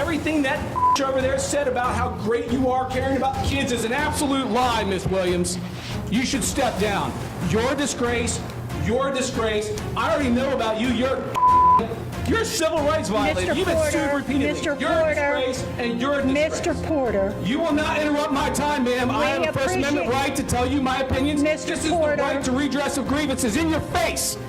everything that over there said about how great you are caring about kids is an absolute lie, Miss Williams. You should step down. You're a disgrace. You're a disgrace. I already know about you. You're a civil rights violator. You've been sued repeatedly. You're a disgrace and you're a disgrace. Mr. Porter. You will not interrupt my time, ma'am. I have a First Amendment right to tell you my opinions. This is the right to redress of grievances in your face.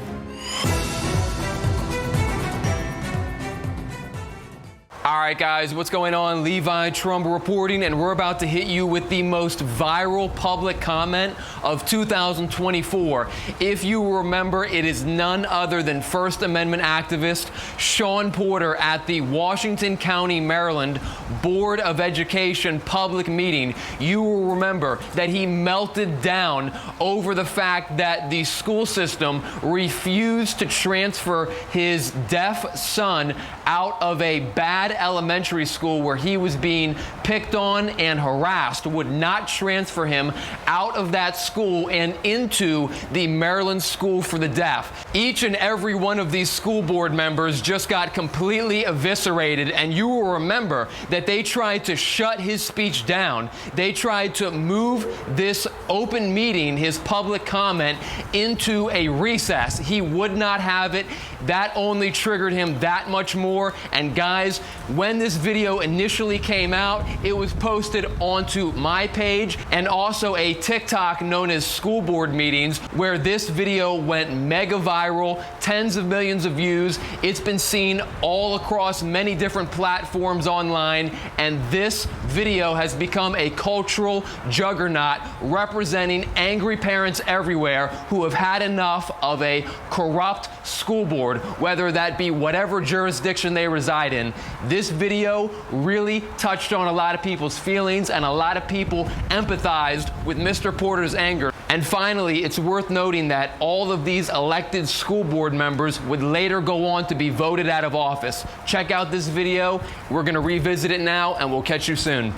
All right, guys, what's going on? Levi Trumbull reporting, and we're about to hit you with the most viral public comment of 2024. If you remember, it is none other than First Amendment activist Sean Porter at the Washington County, Maryland Board of Education public meeting. You will remember that he melted down over the fact that the school system refused to transfer his deaf son out of a bad elementary school where he was being picked on and harassed, would not transfer him out of that school and into the Maryland School for the Deaf. Each and every one of these school board members just got completely eviscerated, and you will remember that they tried to shut his speech down. They tried to move this open meeting, his public comment, into a recess. He would not have it. That only triggered him that much more. And guys, when this video initially came out, it was posted onto my page and also a TikTok known as School Board Meetings, where this video went mega viral, tens of millions of views. It's been seen all across many different platforms online, and this video has become a cultural juggernaut representing angry parents everywhere who have had enough of a corrupt school board, whether that be whatever jurisdiction they reside in. This video really touched on a lot of people's feelings, and a lot of people empathized with Mr. Porter's anger. And finally, it's worth noting that all of these elected school board members would later go on to be voted out of office. Check out this video. We're going to revisit it now, and we'll catch you soon.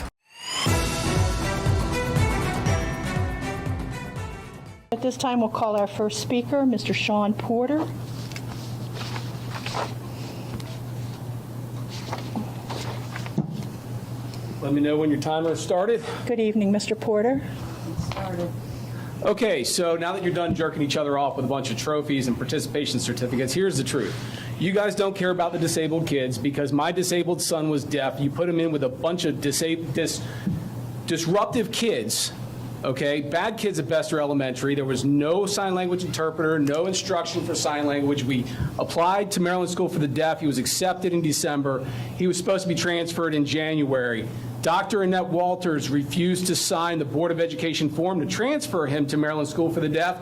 At this time, we'll call our first speaker, Mr. Sean Porter. Let me know when your timer started. Good evening, Mr. Porter. Okay, so now that you're done jerking each other off with a bunch of trophies and participation certificates, here's the truth. You guys don't care about the disabled kids because my disabled son was deaf. You put him in with a bunch of disruptive kids. Okay, bad kids at Bester Elementary. There was no sign language interpreter, no instruction for sign language. We applied to Maryland School for the Deaf. He was accepted in December. He was supposed to be transferred in January. Dr. Annette Walters refused to sign the Board of Education form to transfer him to Maryland School for the Deaf.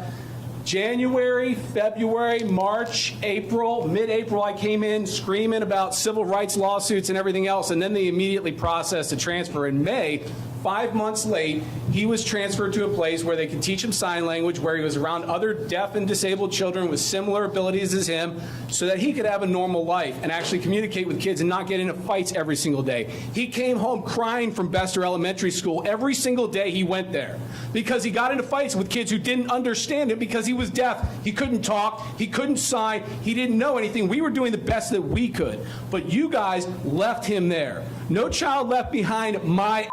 January, February, March, April, mid-April, I came in screaming about civil rights lawsuits and everything else, and then they immediately processed a transfer. In May, 5 months late, he was transferred to a place where they could teach him sign language, where he was around other deaf and disabled children with similar abilities as him, so that he could have a normal life and actually communicate with kids and not get into fights every single day. He came home crying from Bester Elementary School every single day he went there because he got into fights with kids who didn't understand him because he was deaf. He couldn't talk. He couldn't sign. He didn't know anything. We were doing the best that we could, but you guys left him there. No child left behind, my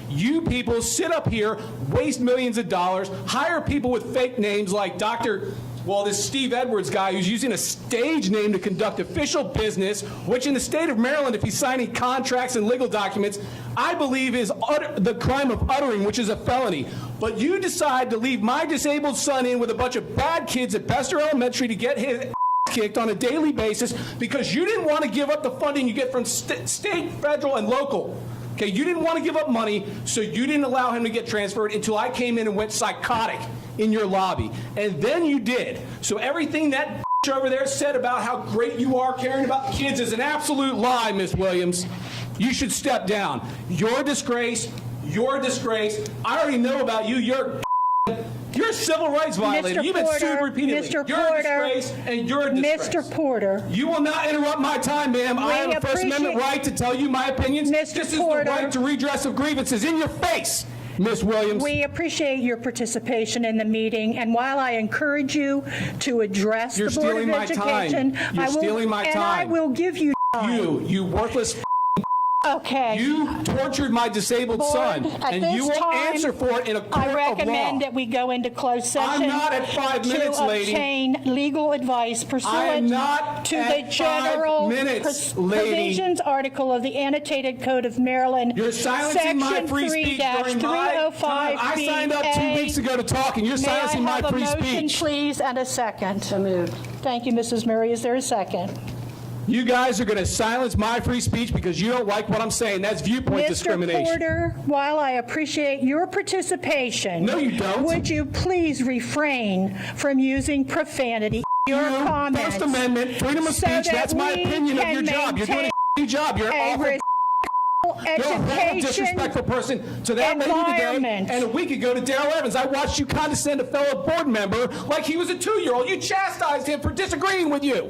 You people sit up here, waste millions of dollars, hire people with fake names like this Steve Edwards guy who's using a stage name to conduct official business, which in the state of Maryland, if he's signing contracts and legal documents, I believe is the crime of uttering, which is a felony. But you decide to leave my disabled son in with a bunch of bad kids at Bester Elementary to get his kicked on a daily basis because you didn't want to give up the funding you get from state, federal, and local. Okay, you didn't want to give up money, so you didn't allow him to get transferred until I came in and went psychotic in your lobby. And then you did. So everything that over there said about how great you are caring about kids is an absolute lie, Miss Williams. You should step down. You're a disgrace. You're a disgrace. I already know about you. You're a civil rights violator. You've been sued repeatedly. You're a disgrace, and you're a disgrace. Mr. Porter. You will not interrupt my time, ma'am. I have a First Amendment right to tell you my opinions. This is the right to redress of grievances in your face, Miss Williams. We appreciate your participation in the meeting, and while I encourage you to address the Board of Education, You're stealing my time. I will give you time. You worthless Okay. You tortured my disabled son, Board, at and this you will time, answer for it in a court I of recommend law. that we go into closed session. I'm not at 5 minutes, lady. To obtain legal advice I am pursuant not to at the 5 general minutes, lady. provisions article of the Annotated Code of Maryland. You're silencing my free speech during my time. I signed up 2 weeks ago to talk, and you're silencing my free May I have a motion, speech. please, and a second? So moved. Thank you, Mrs. Murray. Is there a second? You guys are going to silence my free speech because you don't like what I'm saying. That's viewpoint discrimination. Mr. Porter, while I appreciate your participation, No, you don't. would you please refrain from using profanity in your comments? First Amendment, freedom of so speech, that that's my we opinion of can your job. You're doing a job. You're a awful. You're a horrible, education disrespectful person to that lady today. environment. And a week ago to Darrell Evans, I watched you condescend a fellow board member like he was a 2-year-old. You chastised him for disagreeing with you.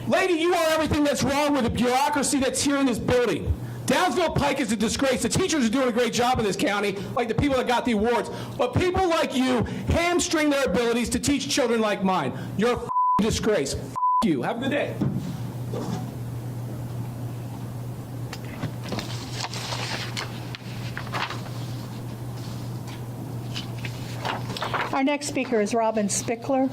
Lady, you are everything that's wrong with the bureaucracy that's here in this building. Downsville Pike is a disgrace. The teachers are doing a great job in this county, like the people that got the awards. But people like you hamstring their abilities to teach children like mine. You're a disgrace. You. Have a good day. Our next speaker is Robin Spickler.